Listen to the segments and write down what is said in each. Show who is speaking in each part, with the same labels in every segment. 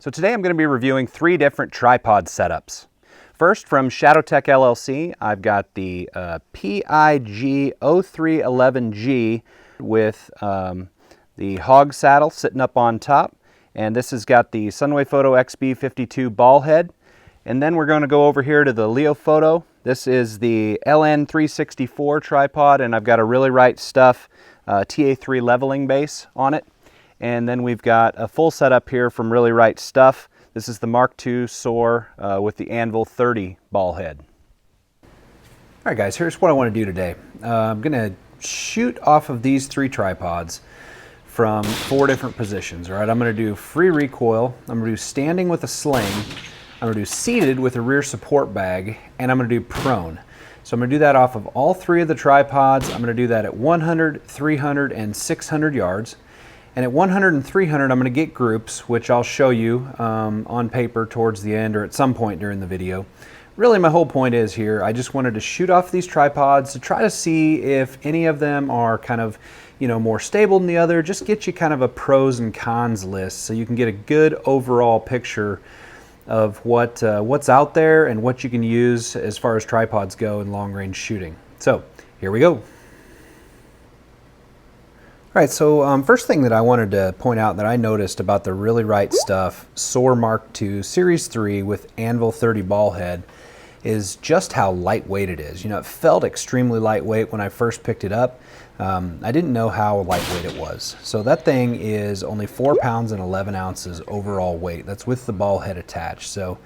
Speaker 1: So today I'm going to be reviewing 3 different tripod setups. First, from ShadowTech LLC, I've got the PIG0311G with the HOGSADDLE sitting up on top. And this has got the Sunway Photo XB52 ball head. And then we're going to go over here to the Leofoto. This is the LN364 tripod, and I've got a Really Right Stuff TA3 leveling base on it. And then we've got a full setup here from Really Right Stuff. This is the Mark II SOAR with the Anvil 30 ball head. All right guys, here's what I want to do today. I'm going to shoot off of these 3 tripods from 4 different positions. All right, I'm going to do free recoil, I'm going to do standing with a sling, I'm going to do seated with a rear support bag, and I'm going to do prone. So I'm going to do that off of all 3 of the tripods. I'm going to do that at 100, 300, and 600 yards. And at 100 and 300, I'm going to get groups, which I'll show you on paper towards the end or at some point during the video. Really, my whole point is here, I just wanted to shoot off these tripods to try to see if any of them are kind of, more stable than the other. Just get you kind of a pros and cons list so you can get a good overall picture of what's out there and what you can use as far as tripods go in long-range shooting. So, here we go. All right, so first thing that I wanted to point out that I noticed about the Really Right Stuff SOAR Mark II Series 3 with Anvil 30 ball head is just how lightweight it is. It felt extremely lightweight when I first picked it up. I didn't know how lightweight it was. So that thing is only 4 pounds and 11 ounces overall weight. That's with the ball head attached. So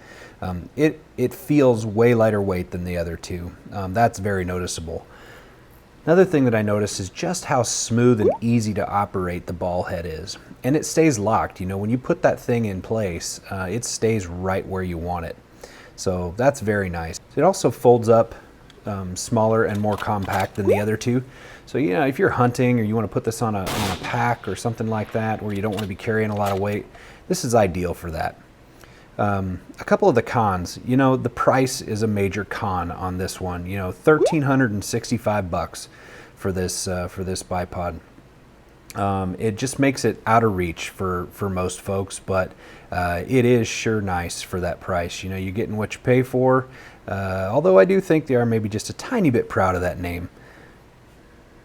Speaker 1: it feels way lighter weight than the other 2. That's very noticeable. Another thing that I noticed is just how smooth and easy to operate the ball head is. And it stays locked. When you put that thing in place, it stays right where you want it. So that's very nice. It also folds up smaller and more compact than the other 2. So if you're hunting or you want to put this on a pack or something like that where you don't want to be carrying a lot of weight, this is ideal for that. A couple of the cons, the price is a major con on this one. $1,365 for this bipod. It just makes it out of reach for most folks, but it is sure nice for that price. You're getting what you pay for. Although I do think they are maybe just a tiny bit proud of that name.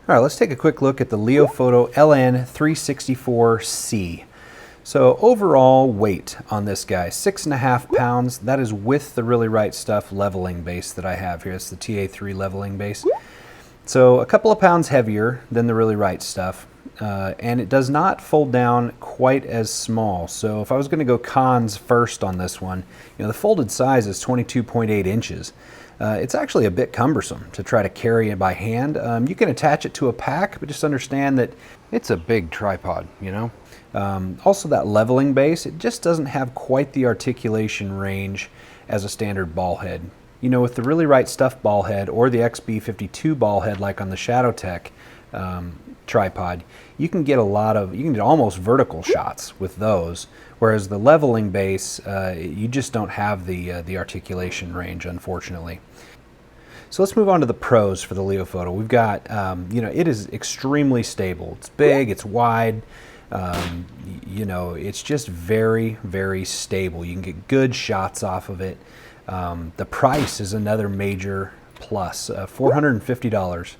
Speaker 1: All right, let's take a quick look at the Leofoto LN364C. So overall weight on this guy, 6.5 pounds. That is with the Really Right Stuff leveling base that I have here. It's the TA3 leveling base. So a couple of pounds heavier than the Really Right Stuff. And it does not fold down quite as small. So if I was going to go cons first on this one, the folded size is 22.8 inches. It's actually a bit cumbersome to try to carry it by hand. You can attach it to a pack, but just understand that it's a big tripod, Also that leveling base, it just doesn't have quite the articulation range as a standard ball head. With the Really Right Stuff ball head or the XB52 ball head like on the ShadowTech tripod, you can get almost vertical shots with those, whereas the leveling base, you just don't have the articulation range, unfortunately. So let's move on to the pros for the Leofoto. We've got, it is extremely stable. It's big, it's wide, it's just very, very stable. You can get good shots off of it. The price is another major plus, $450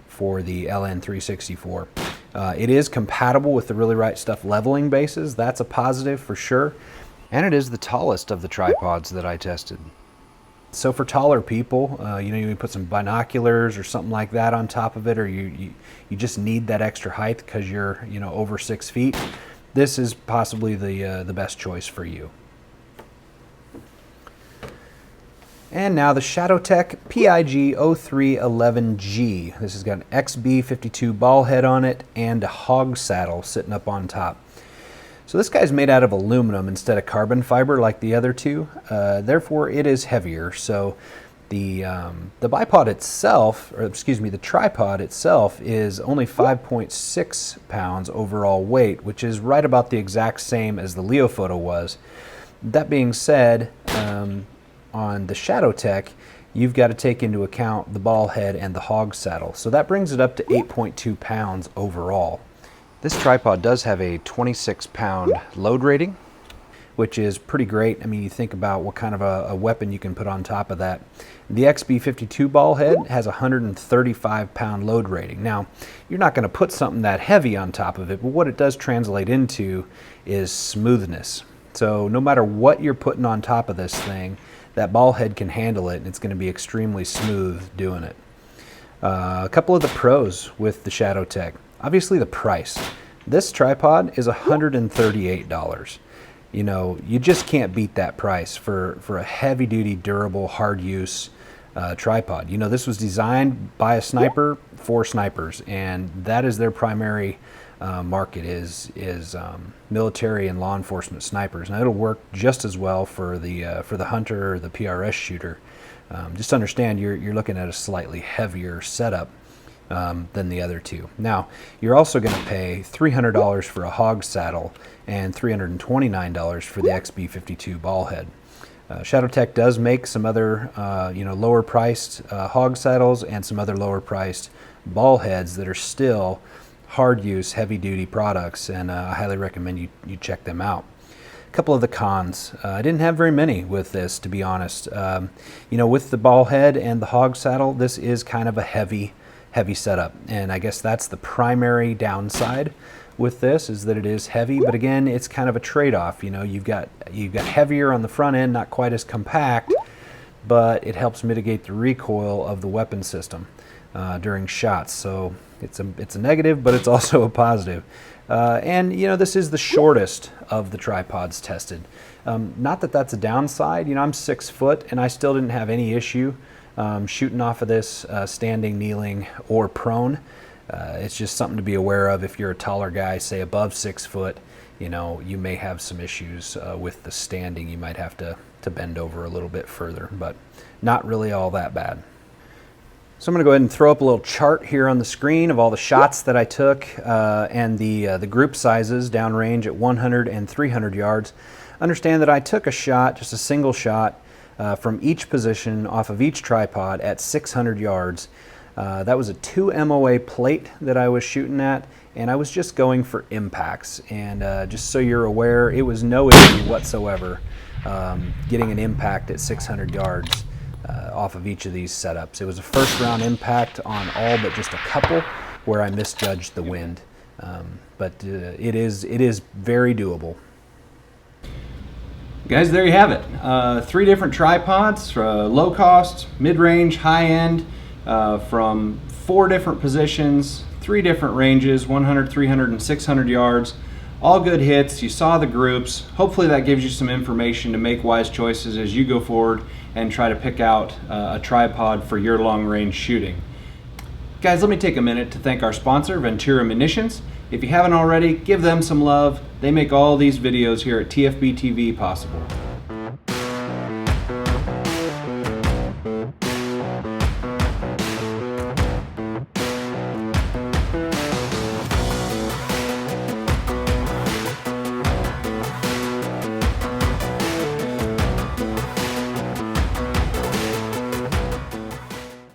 Speaker 1: for the LN364. It is compatible with the Really Right Stuff leveling bases. That's a positive for sure. And it is the tallest of the tripods that I tested. So for taller people, you can put some binoculars or something like that on top of it, or you just need that extra height because you're over 6 feet. This is possibly the best choice for you. And now the ShadowTech PIG0311G. This has got an XB52 ball head on it and a HOGSADDLE sitting up on top. So this guy's made out of aluminum instead of carbon fiber like the other 2. Therefore, it is heavier. So the bipod itself, the tripod itself is only 5.6 pounds overall weight, which is right about the exact same as the Leofoto was. That being said, on the ShadowTech, you've got to take into account the ball head and the HOGSADDLE. So that brings it up to 8.2 pounds overall. This tripod does have a 26-pound load rating, which is pretty great. I mean, you think about what kind of a weapon you can put on top of that. The XB52 ball head has a 135-pound load rating. Now, you're not going to put something that heavy on top of it, but what it does translate into is smoothness. So no matter what you're putting on top of this thing, that ball head can handle it, and it's going to be extremely smooth doing it. A couple of the pros with the ShadowTech. Obviously the price. This tripod is $138. You know, you just can't beat that price for a heavy-duty, durable, hard-use tripod. You know, this was designed by a sniper for snipers, and that is their primary market is military and law enforcement snipers. Now, it'll work just as well for the hunter or the PRS shooter. Just understand you're looking at a slightly heavier setup than the other two. Now, you're also going to pay $300 for a HOGSADDLE and $329 for the XB52 ball head. ShadowTech does make some other lower priced HOGSADDLEs and some other lower priced ball heads that are still hard use, heavy duty products, and I highly recommend you check them out. A couple of the cons. I didn't have very many with this, to be honest. With the ball head and the HOGSADDLE, this is kind of a heavy setup, and I guess that's the primary downside with this, is that it is heavy. But again, it's kind of a trade-off. You know, you've got heavier on the front end, not quite as compact, but it helps mitigate the recoil of the weapon system during shots. So it's a negative, but it's also a positive. And this is the shortest of the tripods tested. Not that that's a downside. I'm 6 foot, and I still didn't have any issue shooting off of this standing, kneeling, or prone. It's just something to be aware of. If you're a taller guy, say above 6 foot, you may have some issues with the standing. You might have to bend over a little bit further, but not really all that bad. So I'm going to go ahead and throw up a little chart here on the screen of all the shots that I took and the group sizes downrange at 100 and 300 yards. Understand that I took a shot, just a single shot, from each position off of each tripod at 600 yards. That was a 2 MOA plate that I was shooting at, and I was just going for impacts. And just so you're aware, it was no issue whatsoever getting an impact at 600 yards off of each of these setups. It was a first round impact on all but just a couple where I misjudged the wind. But it is very doable. Guys, there you have it. 3 different tripods, low cost, mid-range, high-end, from 4 different positions, 3 different ranges, 100, 300, and 600 yards. All good hits. You saw the groups. Hopefully that gives you some information to make wise choices as you go forward and try to pick out a tripod for your long-range shooting. Guys, let me take a minute to thank our sponsor, Ventura Munitions. If you haven't already, give them some love. They make all these videos here at TFB TV possible.